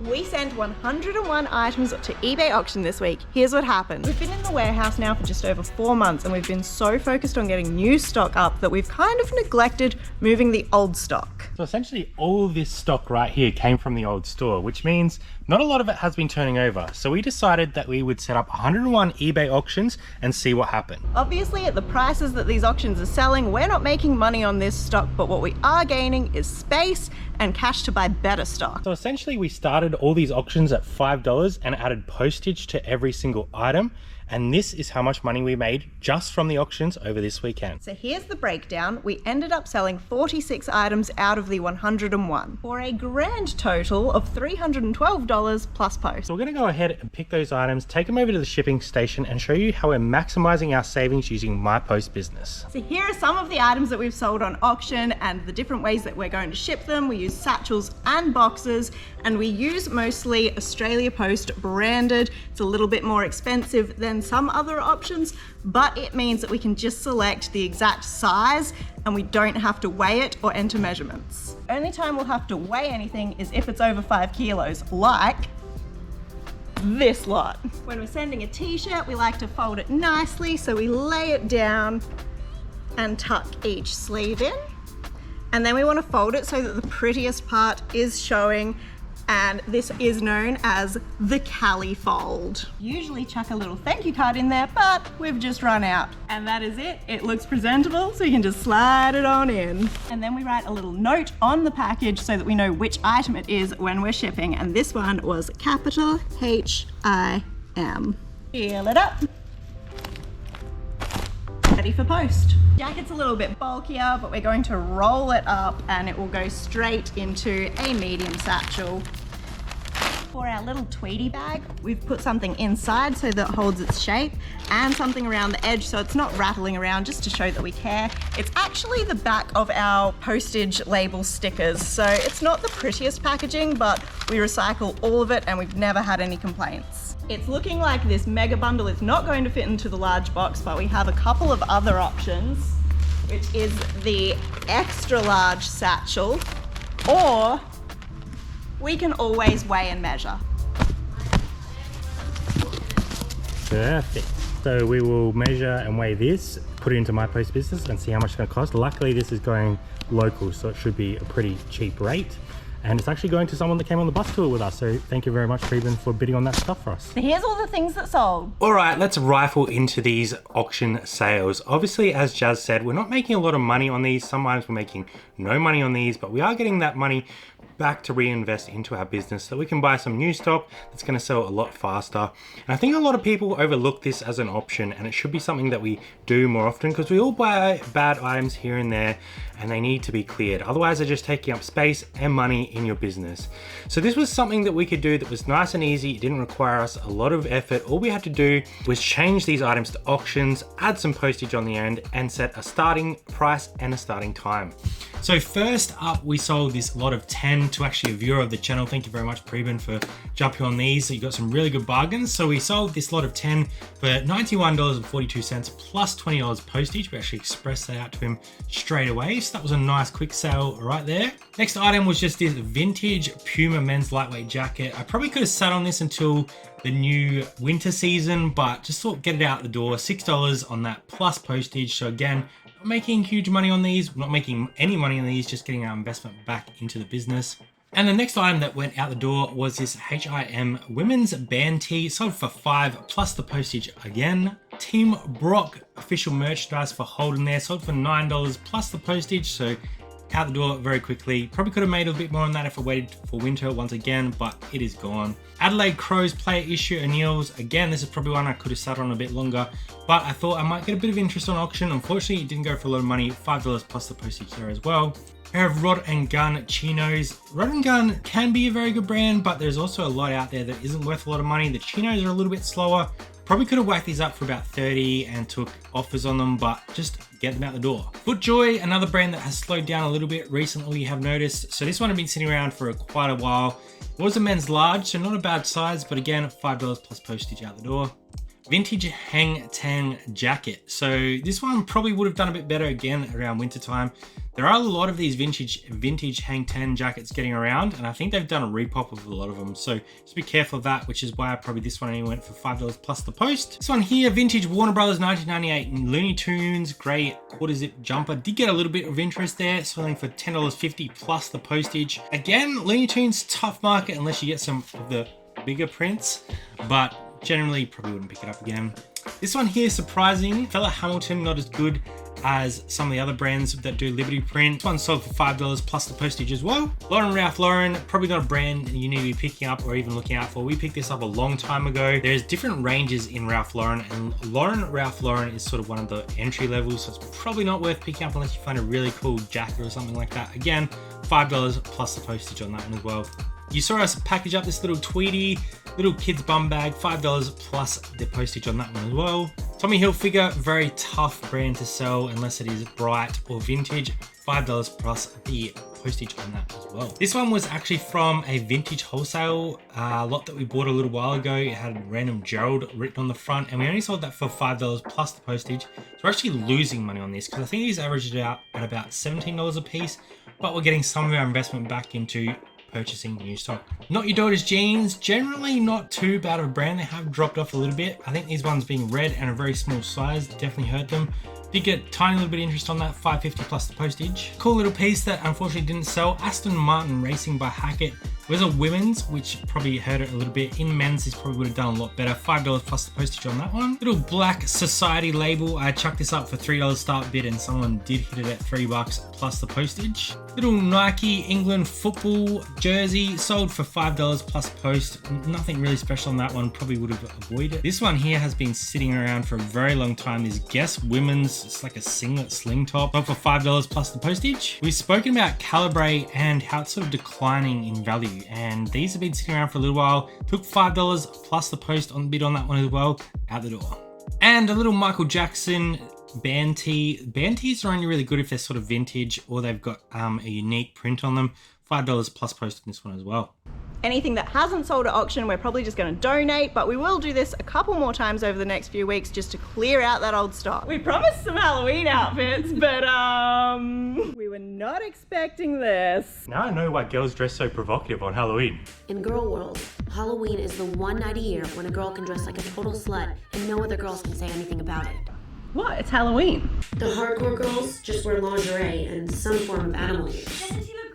We sent 101 items to eBay auction this week. Here's what happened. We've been in the warehouse now for just over 4 months and we've been so focused on getting new stock up that we've kind of neglected moving the old stock. So essentially all this stock right here came from the old store, which means not a lot of it has been turning over. So we decided that we would set up 101 eBay auctions and see what happened. Obviously at the prices that these auctions are selling, we're not making money on this stock, but what we are gaining is space and cash to buy better stock. So essentially we started all these auctions at $5 and added postage to every single item. And this is how much money we made just from the auctions over this weekend. So here's the breakdown. We ended up selling 46 items out of the 101 for a grand total of $312 plus post. So we're gonna go ahead and pick those items, take them over to the shipping station and show you how we're maximizing our savings using My Post Business. So here are some of the items that we've sold on auction and the different ways that we're going to ship them. We use satchels and boxes, and we use mostly Australia Post branded. It's a little bit more expensive than some other options, but it means that we can just select the exact size and we don't have to weigh it or enter measurements. Only time we'll have to weigh anything is if it's over 5 kilos, like this lot. When we're sending a t-shirt, we like to fold it nicely, so we lay it down and tuck each sleeve in. And then we want to fold it so that the prettiest part is showing, and this is known as the Cali fold. Usually chuck a little thank you card in there, but we've just run out. And that is it. It looks presentable, so you can just slide it on in. And then we write a little note on the package so that we know which item it is when we're shipping. And this one was capital H-I-M. Seal it up. Ready for post. Jacket's a little bit bulkier, but we're going to roll it up and it will go straight into a medium satchel. For our little Tweety bag, we've put something inside so that it holds its shape and something around the edge so it's not rattling around, just to show that we care. It's actually the back of our postage label stickers. So it's not the prettiest packaging, but we recycle all of it and we've never had any complaints. It's looking like this mega bundle is not going to fit into the large box, but we have a couple of other options, which is the extra large satchel, or we can always weigh and measure. Perfect. So we will measure and weigh this, put it into My Post Business and see how much it's gonna cost. Luckily this is going local, so it should be a pretty cheap rate. And it's actually going to someone that came on the bus tour with us. So thank you very much, Preben, for bidding on that stuff for us. So here's all the things that sold. All right, let's rifle into these auction sales. Obviously, as Jazz said, we're not making a lot of money on these. Sometimes we're making no money on these, but we are getting that money back to reinvest into our business so we can buy some new stock that's going to sell a lot faster. And I think a lot of people overlook this as an option, and it should be something that we do more often because we all buy bad items here and there and they need to be cleared. Otherwise they're just taking up space and money in your business. So this was something that we could do that was nice and easy. It didn't require us a lot of effort. All we had to do was change these items to auctions, add some postage on the end, and set a starting price and a starting time. So first up, we sold this lot of 10 to actually a viewer of the channel. Thank you very much, Preben, for jumping on these. So you got some really good bargains. So we sold this lot of 10 for $91.42 plus $20 postage. We actually expressed that out to him straight away. So that was a nice quick sale right there. Next item was just this vintage Puma men's lightweight jacket. I probably could have sat on this until the new winter season, but just thought get it out the door. $6 on that plus postage. So again, not making huge money on these, not making any money on these, just getting our investment back into the business. And the next item that went out the door was this H.I.M. women's band tee, sold for $5 plus the postage again. Team Brock official merchandise for Holden there, sold for $9 plus the postage, so out the door very quickly. Probably could have made a bit more on that if I waited for winter once again, but it is gone. Adelaide Crows player issue O'Neill's. Again, this is probably one I could have sat on a bit longer, but I thought I might get a bit of interest on auction. Unfortunately, it didn't go for a lot of money, $5 plus the postage there as well. Pair of Rod and Gun chinos. Rod and Gun can be a very good brand, but there's also a lot out there that isn't worth a lot of money. The chinos are a little bit slower. Probably could have whacked these up for about 30 and took offers on them, but just get them out the door. FootJoy, another brand that has slowed down a little bit recently, you have noticed. So this one had been sitting around for quite a while. It was a men's large, so not a bad size, but again, $5 plus postage out the door. vintage hang tang jacket. So this one probably would have done a bit better again around winter time. There are a lot of these vintage hang tang jackets getting around, and I think they've done a repop of a lot of them. So just be careful of that, which is why probably this one only went for $5 plus the post. This one here, vintage Warner Brothers 1998 Looney Tunes grey quarter zip jumper. Did get a little bit of interest there, selling for $10.50 plus the postage. Again, Looney Tunes, tough market unless you get some of the bigger prints, but generally probably wouldn't pick it up again. This one here, surprising. Fella Hamilton, not as good as some of the other brands that do Liberty print. This one sold for $5 plus the postage as well. Ralph Lauren, probably not a brand you need to be picking up or even looking out for. We picked this up a long time ago. There's different ranges in Ralph Lauren, and Ralph Lauren is sort of one of the entry levels, so it's probably not worth picking up unless you find a really cool jacket or something like that. Again, $5 plus the postage on that one as well. You saw us package up this little Tweety, little kid's bum bag, $5 plus the postage on that one as well. Tommy Hilfiger, very tough brand to sell unless it is bright or vintage, $5 plus the postage on that as well. This one was actually from a vintage wholesale lot that we bought a little while ago. It had random Gerald written on the front, and we only sold that for $5 plus the postage. So we're actually losing money on this because I think these averaged it out at about $17 a piece, but we're getting some of our investment back into purchasing new stock. Not Your Daughter's Jeans, generally not too bad of a brand. They have dropped off a little bit. I think these ones being red and a very small size definitely hurt them. Did get a tiny little bit of interest on that, $5.50 plus the postage. Cool little piece that unfortunately didn't sell. Aston Martin Racing by Hackett. It was a women's, which probably hurt it a little bit. In men's, this probably would have done a lot better. $5 plus the postage on that one. Little black Society label. I chucked this up for $3 start bid, and someone did hit it at $3 plus the postage. Little Nike England football jersey, sold for $5 plus post. Nothing really special on that one, probably would have avoided. This one here has been sitting around for a very long time. This Guess women's, it's like a singlet sling top, sold for $5 plus the postage. We've spoken about Calibre and how it's sort of declining in value, and these have been sitting around for a little while. Took $5 plus the post on bid on that one as well, out the door. And a little Michael Jackson band tee. Band tees are only really good if they're sort of vintage or they've got a unique print on them. $5 plus post on this one as well. Anything that hasn't sold at auction, we're probably just going to donate, but we will do this a couple more times over the next few weeks just to clear out that old stock. We promised some Halloween outfits, but we were not expecting this. Now I know why girls dress so provocative on Halloween. In girl world, Halloween is the one night a year when a girl can dress like a total slut and no other girls can say anything about it. What? It's Halloween. The hardcore girls just wear lingerie and some form of animal use. Sensitive